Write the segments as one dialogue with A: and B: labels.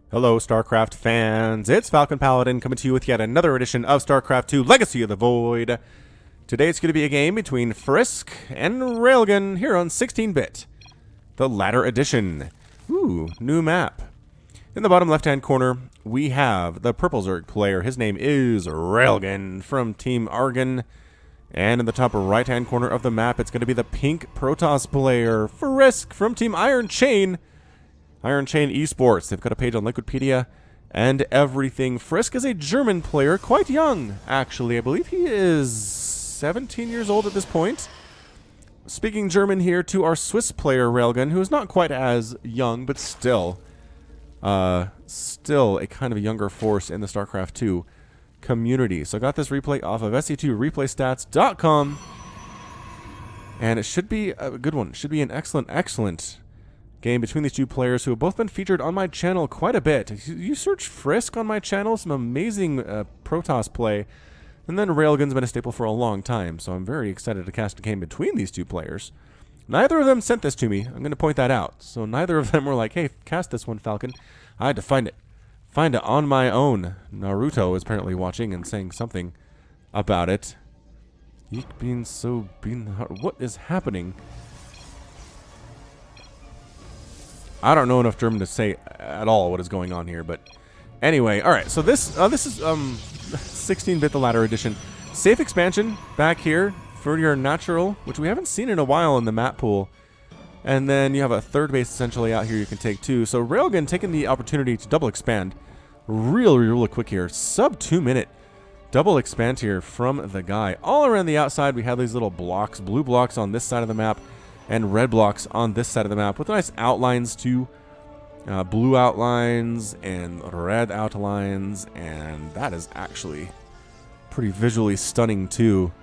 A: Hello, StarCraft fans. It's Falcon Paladin coming to you with yet another edition of StarCraft 2 Legacy of the Void. Today it's going to be a game between Frisk and Railgan here on 16-bit. The latter edition. Ooh, new map. In the bottom left-hand corner, we have the purple Zerg player. His name is Railgan from Team Argon. And in the top right-hand corner of the map, it's going to be the pink Protoss player, Frisk from Team Iron Chain. Iron Chain Esports. They've got a page on Liquipedia and everything. Frisk is a German player, quite young, actually. I believe he is 17 years old at this point. Speaking German here to our Swiss player, Railgun, who is not quite as young, but still a kind of a younger force in the StarCraft 2 community. So I got this replay off of se2replaystats.com, and it should be a good one. It should be an excellent game between these two players who have both been featured on my channel quite a bit. You search Frisk on my channel, some amazing Protoss play, and then Railgun's been a staple for a long time, so I'm very excited to cast a game between these two players. Neither of them sent this to me. I'm going to point that out. So neither of them were like, hey, cast this one, Falcon. I had to find it on my own. Naruto is apparently watching and saying something about it. What is happening? I don't know enough German to say at all what is going on here, but anyway, all right. So this is 16-bit the latter edition. Safe expansion back here for your natural, which we haven't seen in a while in the map pool. And then you have a third base essentially out here you can take too. So Railgun taking the opportunity to double expand really quick here. Sub 2 minute double expand here from the guy. All around the outside we have these little blocks, blue blocks on this side of the map and red blocks on this side of the map with nice outlines too. Blue outlines and red outlines, and that is actually pretty visually stunning too.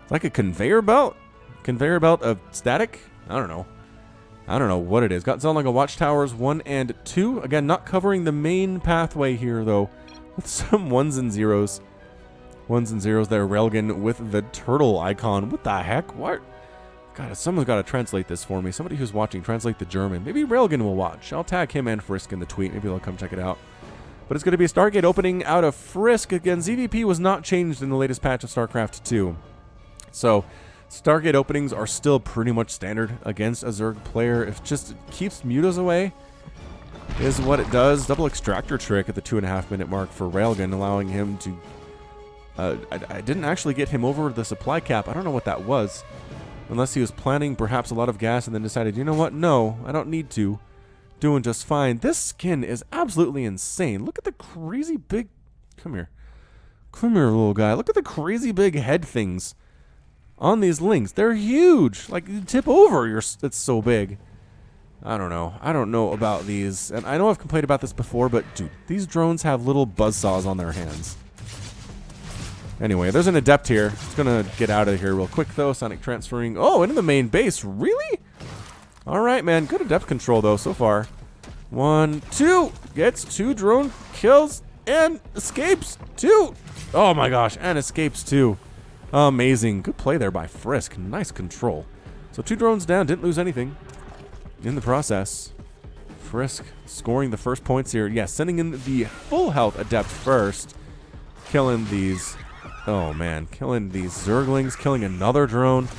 A: It's like a conveyor belt of static. I don't know what it is. Got something like a watchtowers 1 and 2. Again, not covering the main pathway here though, with some ones and zeros there. Railgun with the turtle icon. What the heck? What? God, someone's got to translate this for me. Somebody who's watching, translate the German. Maybe Railgun will watch. I'll tag him and Frisk in the tweet. Maybe they'll come check it out. But it's going to be a Stargate opening out of Frisk. Again, ZVP was not changed in the latest patch of StarCraft 2. So, Stargate openings are still pretty much standard against a Zerg player. It just keeps mutas away is what it does. Double extractor trick at the 2.5 minute mark for Railgun, allowing him to... I didn't actually get him over the supply cap. I don't know what that was. Unless he was planning perhaps a lot of gas and then decided, you know what, no, I don't need to. Doing just fine. This skin is absolutely insane. Look at the crazy big... Come here, little guy. Look at the crazy big head things on these links. They're huge. Like, you tip over, it's so big. I don't know. I don't know about these. And I know I've complained about this before, but dude, these drones have little buzzsaws on their hands. Anyway, there's an adept here. It's gonna get out of here real quick though. Sonic transferring. Oh, into the main base. Really? All right, man. Good adept control though so far. 1, 2. Gets 2 drone kills and escapes 2. Oh my gosh, and escapes 2. Amazing. Good play there by Frisk. Nice control. So 2 drones down. Didn't lose anything in the process. Frisk scoring the first points here. Yeah, sending in the full health adept first. Killing these... Oh man, killing these Zerglings, killing another drone. Look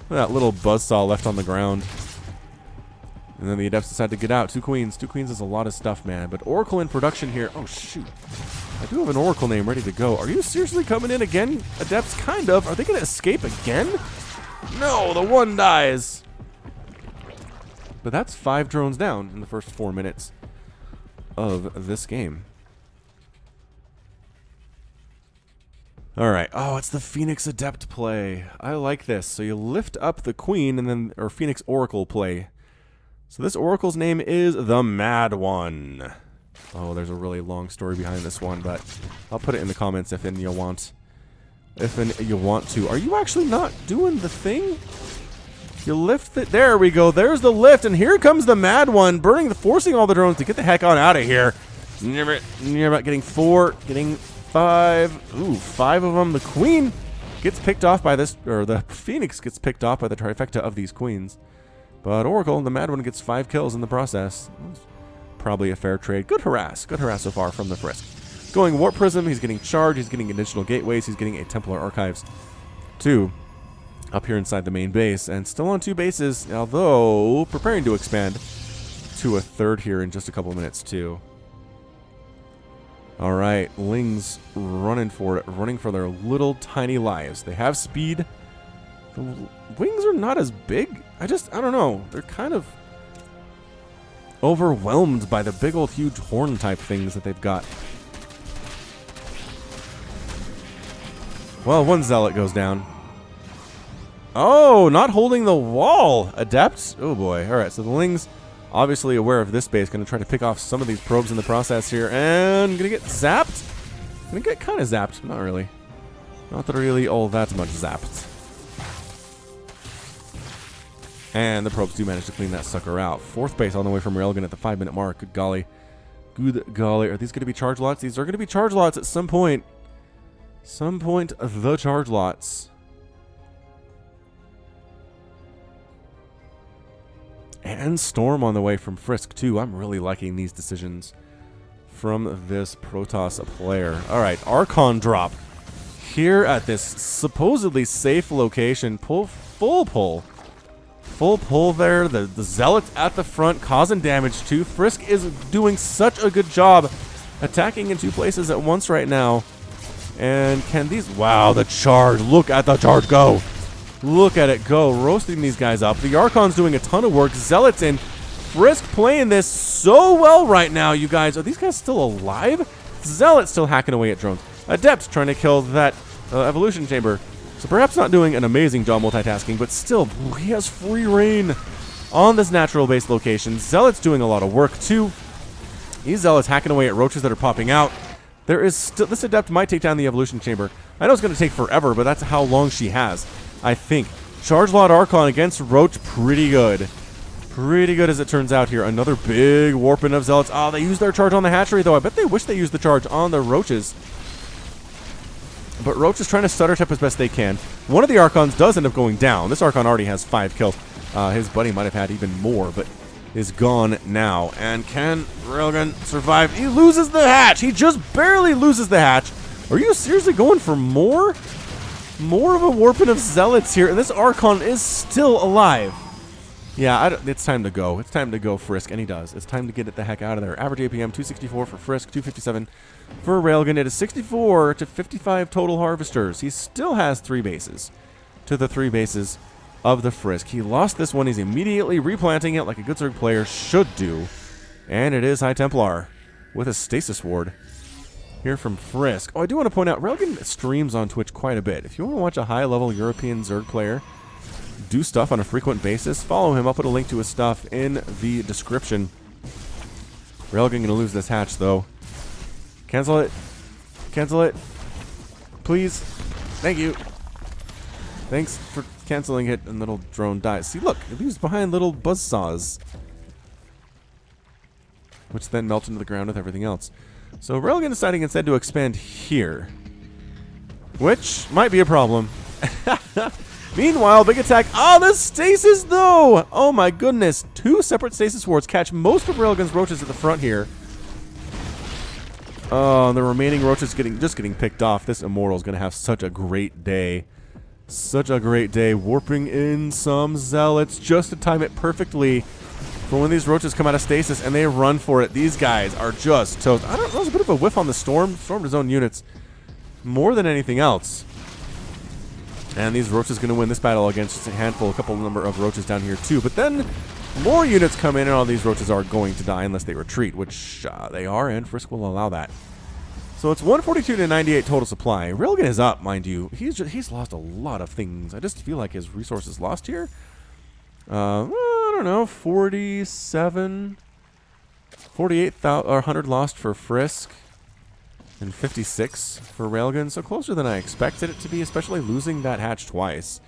A: at that little buzzsaw left on the ground. And then the Adepts decide to get out. 2 queens. 2 queens is a lot of stuff, man. But Oracle in production here. Oh shoot. I do have an Oracle name ready to go. Are you seriously coming in again, Adepts? Kind of. Are they going to escape again? No, the one dies. But that's 5 drones down in the first 4 minutes of this game. Alright. Oh, it's the Phoenix Adept play. I like this. So you lift up the Queen and then, or Phoenix Oracle play. So this Oracle's name is the Mad One. Oh, there's a really long story behind this one, but I'll put it in the comments if you want. You want to. Are you actually not doing the thing? You lift it. There we go. There's the lift, and here comes the Mad One, forcing all the drones to get the heck on out of here. Near about getting 4, getting 5. Ooh, 5 of them. The Queen gets picked off by this, or the Phoenix gets picked off by the trifecta of these Queens. But Oracle, the Mad One, gets 5 kills in the process. probably a fair trade. Good harass so far from the Frisk. Going Warp Prism, he's getting Charge, he's getting additional gateways, he's getting a Templar Archives 2 up here inside the main base, and still on 2 bases, although preparing to expand to a 3rd here in just a couple minutes too. All right, Lings running for it, running for their little tiny lives. They have speed. The wings are not as big. I don't know. They're kind of overwhelmed by the big old huge horn type things that they've got. Well, one Zealot goes down. Oh, not holding the wall. Adept. Oh boy. All right, so the Lings obviously aware of this base, going to try to pick off some of these probes in the process here, and going to get zapped. Going to get kind of zapped. Not really. Not really all that much zapped. And the probes do manage to clean that sucker out. 4th base on the way from Railgan at the 5-minute mark. Good golly. Good golly. Are these going to be charge lots? These are going to be charge lots at some point. Some point, the charge lots. And Storm on the way from Frisk, too. I'm really liking these decisions from this Protoss player. All right, Archon drop here at this supposedly safe location. Full pull. Full pull there. The Zealots at the front causing damage, too. Frisk is doing such a good job attacking in 2 places at once right now. And can these... Wow, the charge. Look at the charge go. Look at it go, roasting these guys up. The Archon's doing a ton of work. Zealots in. Frisk playing this so well right now, you guys. Are these guys still alive? Zealot still hacking away at drones. Adept trying to kill that evolution chamber. So perhaps not doing an amazing job multitasking, but still, he has free reign on this natural base location. Zealot's doing a lot of work too. These Zealots hacking away at roaches that are popping out. There is still... This Adept might take down the evolution chamber. I know it's going to take forever, but that's how long she has. I think. Charge Lot Archon against Roach, pretty good. Pretty good as it turns out here. Another big warping of Zealots. Oh, they used their charge on the hatchery, though. I bet they wish they used the charge on the Roaches. But Roach is trying to stutter step as best they can. One of the Archons does end up going down. This Archon already has 5 kills. His buddy might have had even more, but is gone now. And can Railgun survive? He loses the hatch. He just barely loses the hatch. Are you seriously going for more? More of a warping of Zealots here, and this Archon is still alive. Yeah, it's time to go. It's time to go, Frisk, and he does. It's time to get it the heck out of there. Average APM, 264 for Frisk, 257 for Railgun. It is 64 to 55 total harvesters. He still has 3 bases to the 3 bases of the Frisk. He lost this one. He's immediately replanting it like a good Zerg player should do, and it is High Templar with a Stasis Ward. Here from Frisk. Oh, I do want to point out, Railgun streams on Twitch quite a bit. If you want to watch a high-level European Zerg player do stuff on a frequent basis, follow him. I'll put a link to his stuff in the description. Railgun going to lose this hatch, though. Cancel it. Cancel it. Please. Thank you. Thanks for canceling it, and little drone dies. See, look, it leaves behind little buzzsaws, which then melt into the ground with everything else. So Railgun deciding instead to expand here, which might be a problem. Meanwhile, big attack. Oh, the stasis, though! Oh, my goodness. 2 separate stasis wards catch most of Railgun's roaches at the front here. Oh, the remaining roaches just getting picked off. This Immortal's going to have such a great day. Such a great day. Warping in some Zealots just to time it perfectly for when these roaches come out of stasis and they run for it. These guys are just toast. I don't know, that was a bit of a whiff on the Storm. Stormed his own units more than anything else. And these roaches going to win this battle against just a handful, a couple number of roaches down here too. But then more units come in and all these roaches are going to die unless they retreat, which they are, and Frisk will allow that. So it's 142 to 98 total supply. Railgun is up, mind you. He's lost a lot of things. I just feel like his resources lost here. Well, I don't know, 47, 48,000 or 100 lost for Frisk, and 56 for Railgun. So closer than I expected it to be, especially losing that hatch twice.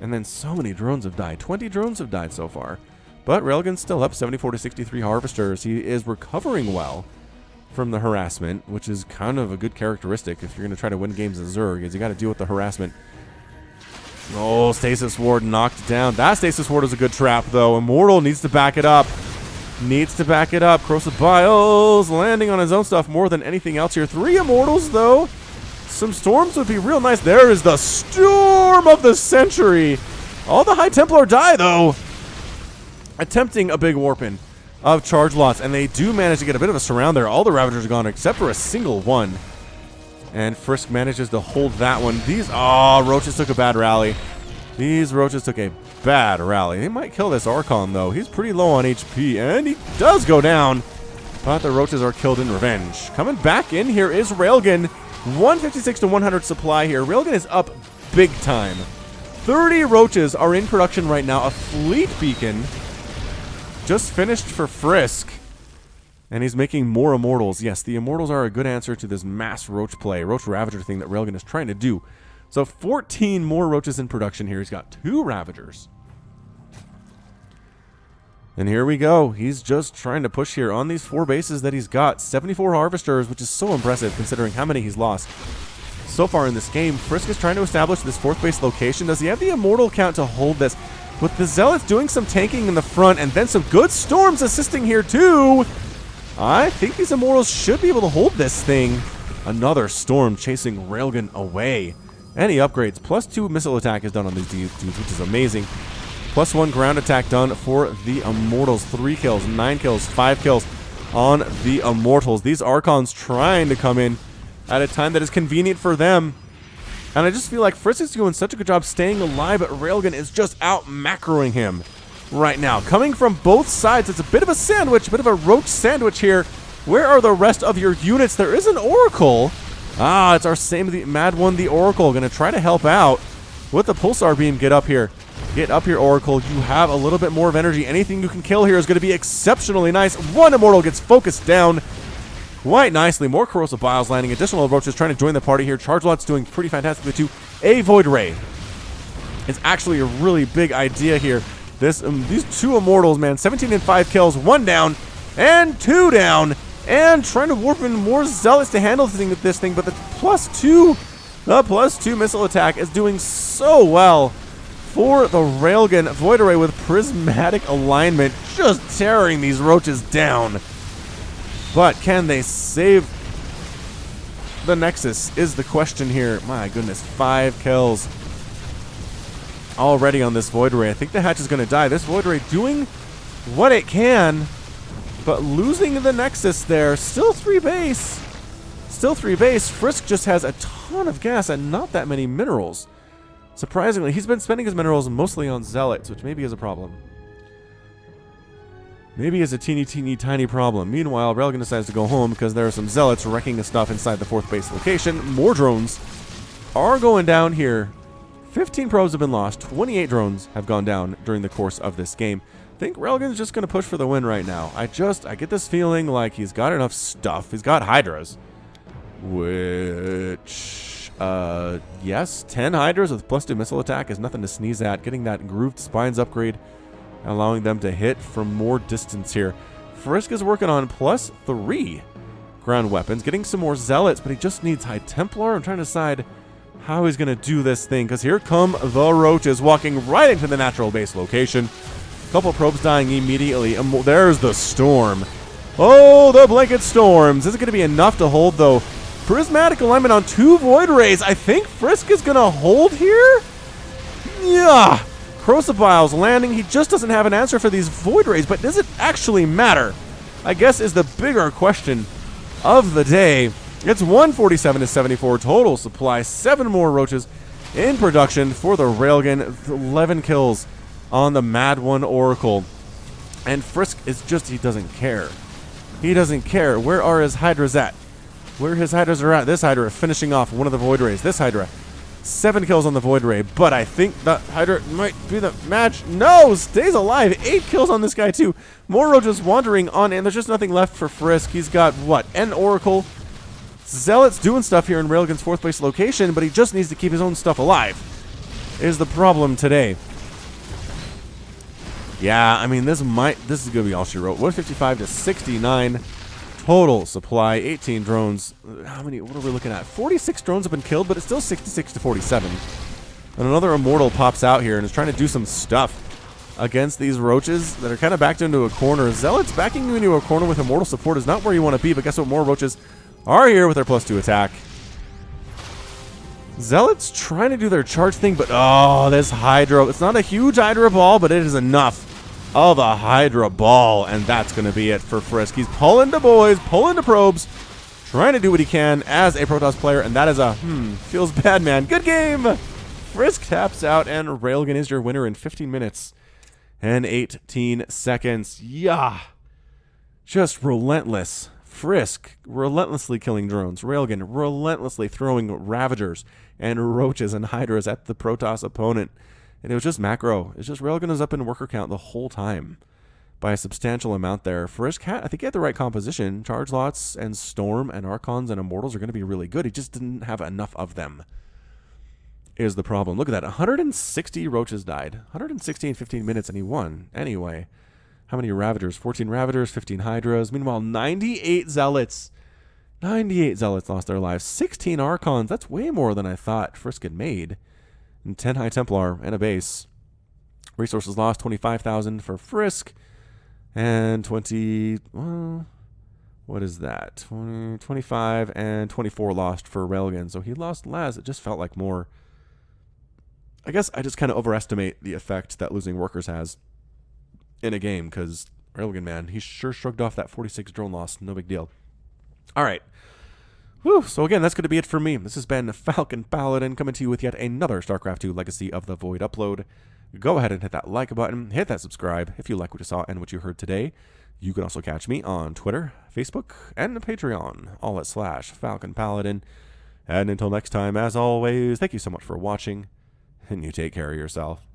A: And then so many drones have died. 20 drones have died so far. But Railgun's still up 74 to 63 harvesters. He is recovering well from the harassment, which is kind of a good characteristic if you're going to try to win games as Zerg, is you got to deal with the harassment. Oh, Stasis Ward knocked down. That Stasis Ward is a good trap, though. Immortal needs to back it up. Needs to back it up. Corrosive Biles landing on his own stuff more than anything else here. 3 Immortals, though. Some Storms would be real nice. There is the Storm of the Century. All the High Templar die, though. Attempting a big warp-in of charge lots, and they do manage to get a bit of a surround there. All the Ravagers are gone except for a single one. And Frisk manages to hold that one. These, Roaches took a bad rally. These Roaches took a bad rally. They might kill this Archon, though. He's pretty low on HP, and he does go down. But the Roaches are killed in revenge. Coming back in here is Railgan. 156 to 100 supply here. Railgan is up big time. 30 Roaches are in production right now. A fleet beacon just finished for Frisk. And he's making more Immortals. Yes, the Immortals are a good answer to this mass Roach play, Roach Ravager thing that Railgan is trying to do. So 14 more Roaches in production here. He's got 2 Ravagers. And here we go. He's just trying to push here on these 4 bases that he's got. 74 Harvesters, which is so impressive considering how many he's lost so far in this game. Frisk is trying to establish this 4th base location. Does he have the Immortal count to hold this? With the Zealots doing some tanking in the front and then some good Storms assisting here too. I think these Immortals should be able to hold this thing. Another Storm chasing Railgan away. Any upgrades. +2 missile attack is done on these dudes, which is amazing. +1 ground attack done for the Immortals. 3 kills, 9 kills, 5 kills on the Immortals. These Archons trying to come in at a time that is convenient for them. And I just feel like Frisk is doing such a good job staying alive, but Railgan is just out macroing him right now. Coming from both sides, it's a bit of a sandwich, a bit of a Roach sandwich here. Where are the rest of your units? There is an Oracle. It's our same the Mad One, the Oracle. Gonna try to help out with the Pulsar Beam. Get up here. Get up here, Oracle. You have a little bit more of energy. Anything you can kill here is going to be exceptionally nice. 1 Immortal gets focused down quite nicely. More Corrosive Biles landing. Additional Roaches trying to join the party here. Charge Lot's doing pretty fantastically too. A Void Ray. It's actually a really big idea here. These 2 Immortals, man. 17 and 5 kills. 1 down and 2 down. And trying to warp in more Zealots to handle this thing. But the +2 missile attack is doing so well for the Railgan. Void Array with prismatic alignment, just tearing these Roaches down. But can they save the Nexus is the question here. My goodness, 5 kills already on this Void Array. I think the hatch is going to die. This Void Array doing what it can, but losing the Nexus there. Still 3 base. Still 3 base. Frisk just has a ton of gas and not that many minerals. Surprisingly, he's been spending his minerals mostly on Zealots, which maybe is a problem. Maybe is a teeny tiny problem. Meanwhile, Railgan decides to go home because there are some Zealots wrecking the stuff inside the 4th base location. More drones are going down here. 15 probes have been lost. 28 drones have gone down during the course of this game. I think Railgan's just going to push for the win right now. I get this feeling like he's got enough stuff. He's got Hydras. Which, yes, 10 Hydras with +2 missile attack is nothing to sneeze at. Getting that grooved spines upgrade, allowing them to hit from more distance here. Frisk is working on +3 ground weapons, getting some more Zealots, but he just needs High Templar. I'm trying to decide how he's going to do this thing, because here come the Roaches walking right into the natural base location. Couple probes dying immediately. There's the Storm. Oh, the Blanket Storms. Is it going to be enough to hold, though? Prismatic alignment on 2 Void Rays. I think Frisk is going to hold here? Yeah. Corrosive Biles landing. He just doesn't have an answer for these Void Rays, but does it actually matter? I guess is the bigger question of the day. It's 147 to 74 total supply. 7 more Roaches in production for the Railgan. 11 kills on the Mad One Oracle. And Frisk is just, he doesn't care. He doesn't care. Where are his Hydras at? Where his Hydras are at. This Hydra finishing off one of the Void Rays. This Hydra, 7 kills on the Void Ray. But I think that Hydra might be the match. No, stays alive. 8 kills on this guy too. More Roaches wandering on, and there's just nothing left for Frisk. He's got, what, an Oracle. Zealots doing stuff here in Railgan's 4th base location, but he just needs to keep his own stuff alive, is the problem today. Yeah, I mean, this is going to be all she wrote. 155 to 69 total supply. 18 drones. How many? What are we looking at? 46 drones have been killed, but it's still 66 to 47. And another Immortal pops out here and is trying to do some stuff against these roaches that are kind of backed into a corner. Zealots backing you into a corner with immortal support is not where you want to be, but guess what? More roaches are here with their +2 attack. Zealots trying to do their charge thing, but oh, this Hydra. It's not a huge Hydra ball, but it is enough of a Hydra ball, and that's going to be it for Frisk. He's pulling the boys, pulling the probes, trying to do what he can as a Protoss player, and that is a, feels bad, man. Good game! Frisk taps out, and Railgan is your winner in 15 minutes and 18 seconds. Yeah! Just relentless. Frisk relentlessly killing drones. Railgan relentlessly throwing Ravagers and Roaches and Hydras at the Protoss opponent. And it was just macro. It's just Railgan was up in worker count the whole time by a substantial amount there. Frisk had, I think he had the right composition. Charge lots and Storm and Archons and Immortals are going to be really good. He just didn't have enough of them is the problem. Look at that. 160 Roaches died. 160 in 15 minutes and he won. Anyway. How many Ravagers? 14 Ravagers, 15 Hydras. Meanwhile, 98 Zealots. 98 Zealots lost their lives. 16 Archons. That's way more than I thought Frisk had made. And 10 High Templar and a base. Resources lost, 25,000 for Frisk. And 20... Well, what is that? 20, 25 and 24 lost for Railgan. So he lost less. It just felt like more. I guess I just kind of overestimate the effect that losing workers has in a game, because Railgan, man, he sure shrugged off that 46 drone loss. No big deal. All right. Whew. So again, that's going to be it for me. This has been Falcon Paladin coming to you with yet another StarCraft 2 Legacy of the Void upload. Go ahead and hit that like button. Hit that subscribe if you like what you saw and what you heard today. You can also catch me on Twitter, Facebook, and Patreon, all at /Falcon Paladin. And until next time, as always, thank you so much for watching, and you take care of yourself.